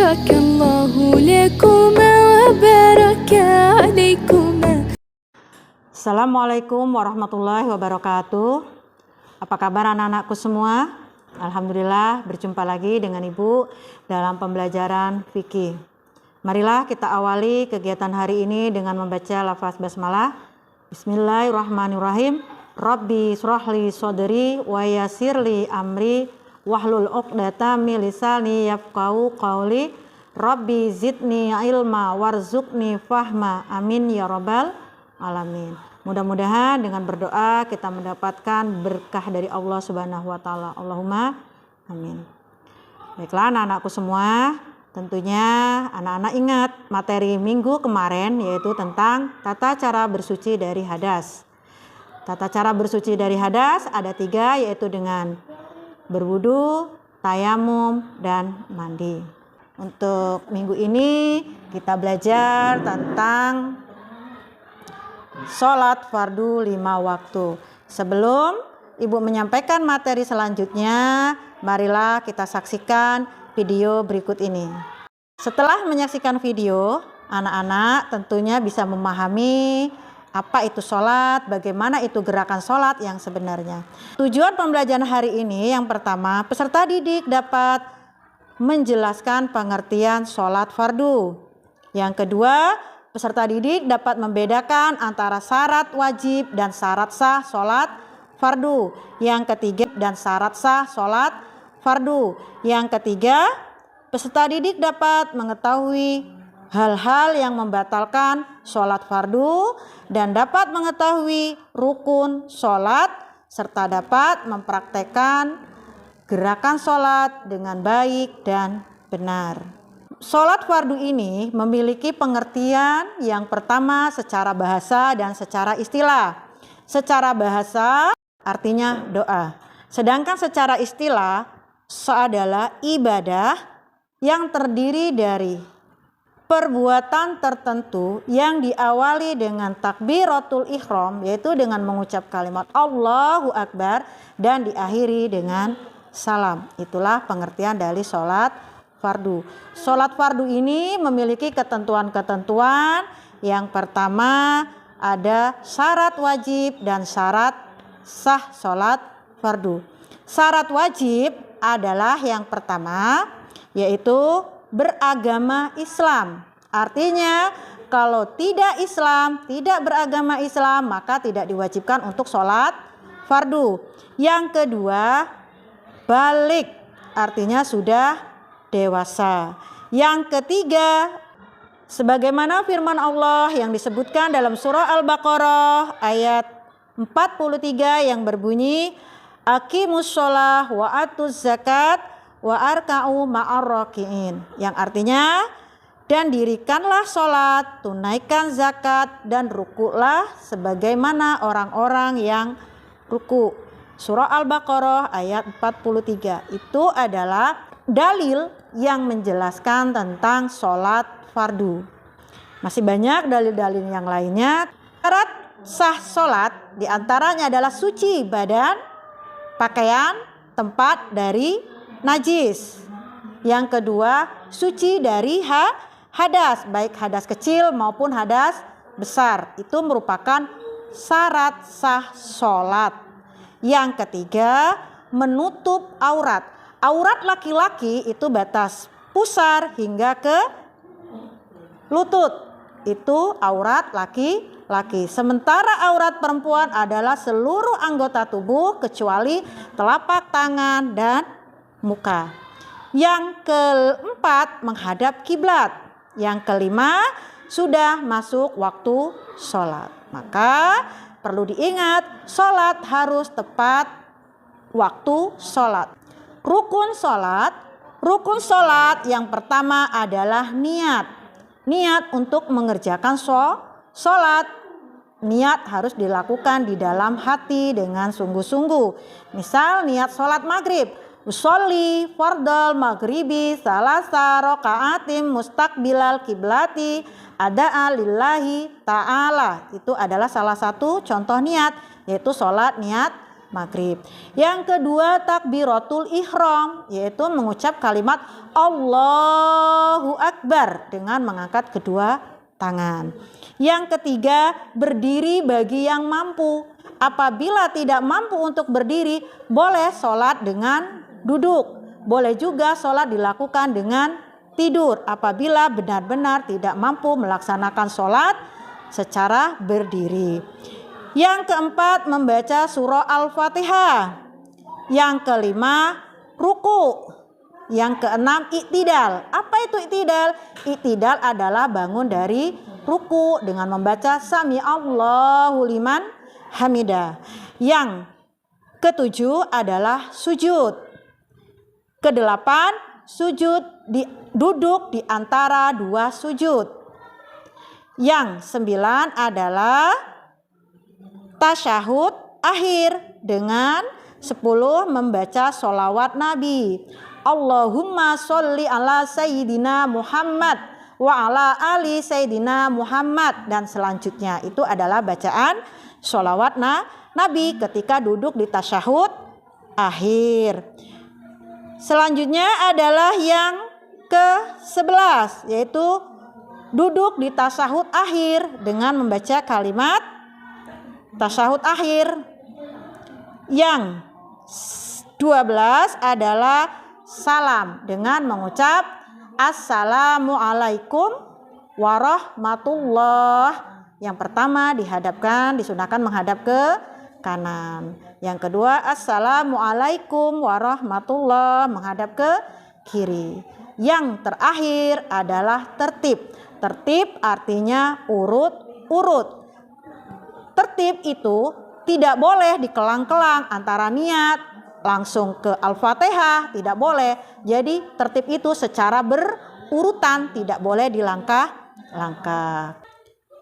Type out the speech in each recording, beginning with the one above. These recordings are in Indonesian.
بارك الله لكما وبارك عليكما. Assalamualaikum warahmatullahi wabarakatuh. Apa kabar anak-anakku semua? Alhamdulillah berjumpa lagi dengan Ibu dalam pembelajaran fikih. Marilah kita awali kegiatan hari ini dengan membaca lafaz basmalah. Bismillahirrahmanirrahim. Rabbi shrahli sodri wa yassirli amri wahlul 'uqdatam min lisani yafqahu qawli. Rabbi zidni ilma warzuqni fahma. Amin ya rabbal alamin. Mudah-mudahan dengan berdoa kita mendapatkan berkah dari Allah Subhanahu wa taala. Allahumma amin. Baiklah anak-anakku semua, tentunya anak-anak ingat materi minggu kemarin yaitu tentang tata cara bersuci dari hadas. Tata cara bersuci dari hadas ada 3, yaitu dengan berwudu, tayamum, dan mandi. Untuk minggu ini kita belajar tentang sholat fardu 5 waktu. Sebelum Ibu menyampaikan materi selanjutnya, marilah kita saksikan video berikut ini. Setelah menyaksikan video, anak-anak tentunya bisa memahami apa itu sholat, bagaimana itu gerakan sholat yang sebenarnya. Tujuan pembelajaran hari ini yang pertama, peserta didik dapat menjelaskan pengertian sholat fardu. Yang kedua, peserta didik dapat membedakan antara syarat wajib dan syarat sah sholat fardu. Yang ketiga, dan syarat sah sholat fardu. Yang ketiga, peserta didik dapat mengetahui hal-hal yang membatalkan sholat fardu dan dapat mengetahui rukun sholat serta dapat mempraktekkan gerakan sholat dengan baik dan benar. Sholat fardu ini memiliki pengertian yang pertama secara bahasa dan secara istilah. Secara bahasa artinya doa. Sedangkan secara istilah adalah ibadah yang terdiri dari perbuatan tertentu yang diawali dengan takbiratul ihram, yaitu dengan mengucap kalimat Allahu Akbar dan diakhiri dengan salam. Itulah pengertian dari sholat fardu. Sholat fardu ini memiliki ketentuan-ketentuan. Yang pertama ada syarat wajib dan syarat sah sholat fardu. Syarat wajib adalah yang pertama yaitu beragama Islam. Artinya kalau tidak Islam, tidak beragama Islam, maka tidak diwajibkan untuk sholat fardu. Yang kedua, balik, artinya sudah dewasa. Yang ketiga, sebagaimana firman Allah yang disebutkan dalam surah Al-Baqarah ayat 43 yang berbunyi aqimus sholah wa atuz zakat wa arka'u ma'ar raki'in, yang artinya dan dirikanlah sholat, tunaikan zakat dan rukuklah sebagaimana orang-orang yang ruku. Surah Al-Baqarah ayat 43 itu adalah dalil yang menjelaskan tentang sholat fardu. Masih banyak dalil-dalil yang lainnya. Syarat sah sholat diantaranya adalah suci badan, pakaian, tempat dari najis. Yang kedua, suci dari hadas, baik hadas kecil maupun hadas besar. Itu merupakan syarat sah sholat. Yang ketiga, menutup aurat. Aurat laki-laki itu batas pusar hingga ke lutut. Itu aurat laki-laki. Sementara aurat perempuan adalah seluruh anggota tubuh kecuali telapak tangan dan muka. Yang keempat, menghadap kiblat. Yang kelima, sudah masuk waktu sholat. Maka perlu diingat, sholat harus tepat waktu sholat. Rukun sholat yang pertama adalah niat. Niat untuk mengerjakan sholat. Niat harus dilakukan di dalam hati dengan sungguh-sungguh. Misal niat sholat maghrib. Usolli fardal maghribi salasa rokaatim mustaqbilal kiblati ada'a lillahi ta'ala. Itu adalah salah satu contoh niat, yaitu sholat niat maghrib. Yang kedua takbiratul ihram, yaitu mengucap kalimat Allahu Akbar dengan mengangkat kedua tangan. Yang ketiga berdiri bagi yang mampu. Apabila tidak mampu untuk berdiri, boleh sholat dengan duduk. Boleh juga sholat dilakukan dengan tidur apabila benar-benar tidak mampu melaksanakan sholat secara berdiri. Yang keempat membaca surah Al-Fatihah. Yang kelima ruku. Yang keenam iktidal. Apa itu iktidal? Iktidal adalah bangun dari ruku dengan membaca Sami Allahu liman hamidah. Yang ketujuh adalah sujud. Kedelapan sujud duduk di antara dua sujud. Yang sembilan adalah tasyahud akhir dengan 10 membaca sholawat Nabi. Allahumma sholli ala sayyidina Muhammad wa ala ali sayyidina Muhammad, dan selanjutnya itu adalah bacaan sholawat Nabi ketika duduk di tasyahud akhir. Selanjutnya adalah yang ke-11, yaitu duduk di tasyahud akhir dengan membaca kalimat tasyahud akhir. Yang 12 adalah salam dengan mengucap Assalamualaikum warahmatullah. Yang pertama disunahkan menghadap ke kanan. Yang kedua Assalamualaikum warahmatullah menghadap ke kiri. Yang terakhir adalah tertib. Tertib artinya urut-urut. Tertib itu tidak boleh dikelang-kelang antara niat langsung ke Al-Fatihah, tidak boleh. Jadi tertib itu secara berurutan, tidak boleh dilangkah-langkah.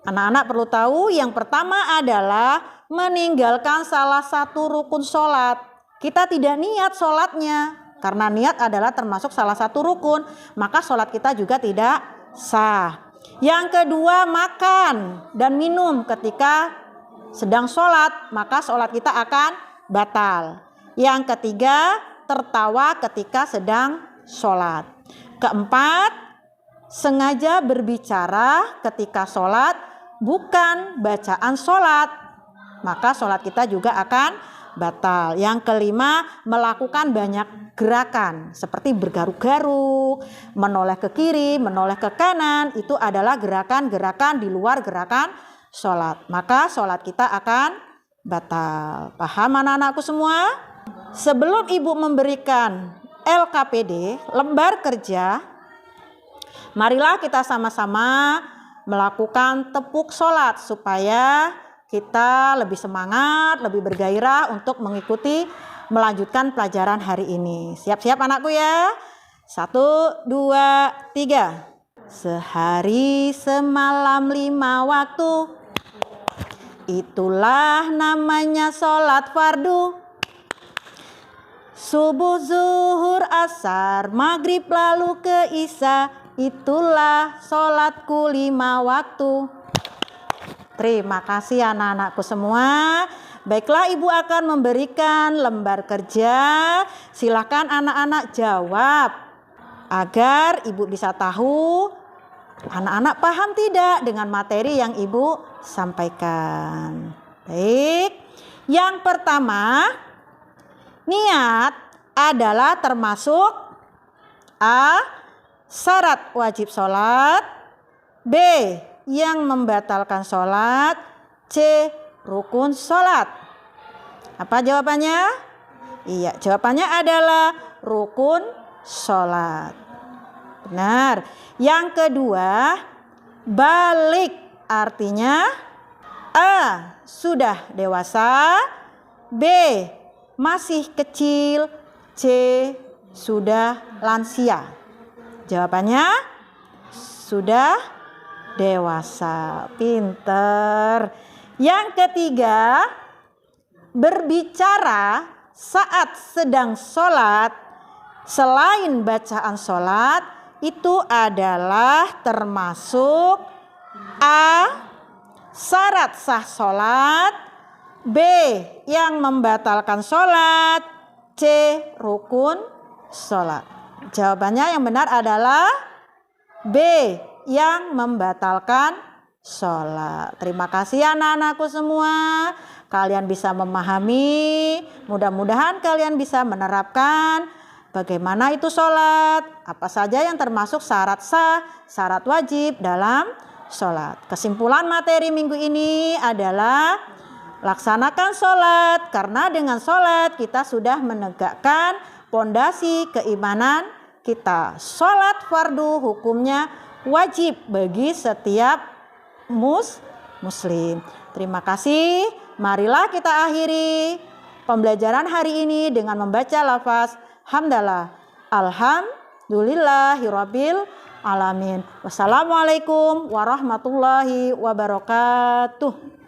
Anak-anak perlu tahu yang pertama adalah meninggalkan salah satu rukun sholat. Kita tidak niat sholatnya, karena niat adalah termasuk salah satu rukun, maka sholat kita juga tidak sah. Yang kedua makan dan minum ketika sedang sholat, maka sholat kita akan batal. Yang ketiga, tertawa ketika sedang sholat. Keempat, sengaja berbicara ketika sholat bukan bacaan sholat, maka sholat kita juga akan batal. Yang kelima, melakukan banyak gerakan seperti bergaruk-garuk, menoleh ke kiri, menoleh ke kanan, itu adalah gerakan-gerakan di luar gerakan sholat, maka sholat kita akan batal. Paham anak-anakku semua? Sebelum ibu memberikan LKPD, lembar kerja, marilah kita sama-sama melakukan tepuk sholat supaya kita lebih semangat, lebih bergairah untuk melanjutkan pelajaran hari ini. Siap-siap anakku ya? 1, 2, 3. Sehari semalam 5 waktu, itulah namanya sholat fardu. Subuh, zuhur, asar, maghrib lalu ke isya, itulah sholatku 5 waktu. Terima kasih anak-anakku semua. Baiklah, ibu akan memberikan lembar kerja. Silakan anak-anak jawab agar ibu bisa tahu anak-anak paham tidak dengan materi yang ibu sampaikan. Baik, yang pertama, niat adalah termasuk A. Syarat wajib sholat, B. Yang membatalkan sholat, C. Rukun sholat. Apa jawabannya? Iya, jawabannya adalah rukun sholat. Benar. Yang kedua, balik artinya A. Sudah dewasa, B. Masih kecil, C. Sudah lansia. Jawabannya sudah dewasa. Pinter. Yang ketiga, berbicara saat sedang sholat selain bacaan sholat itu adalah termasuk A. Syarat sah sholat, B. Yang membatalkan sholat. C. Rukun sholat. Jawabannya yang benar adalah B. Yang membatalkan sholat. Terima kasih anak-anakku semua. Kalian bisa memahami. Mudah-mudahan kalian bisa menerapkan bagaimana itu sholat. Apa saja yang termasuk syarat sah, syarat wajib dalam sholat. Kesimpulan materi minggu ini adalah laksanakan sholat. Karena dengan sholat kita sudah menegakkan pondasi keimanan kita. Sholat fardu hukumnya wajib bagi setiap muslim. Terima kasih. Marilah kita akhiri pembelajaran hari ini dengan membaca lafaz hamdalah. Alhamdulillahirabbil alamin. Wassalamualaikum warahmatullahi wabarakatuh.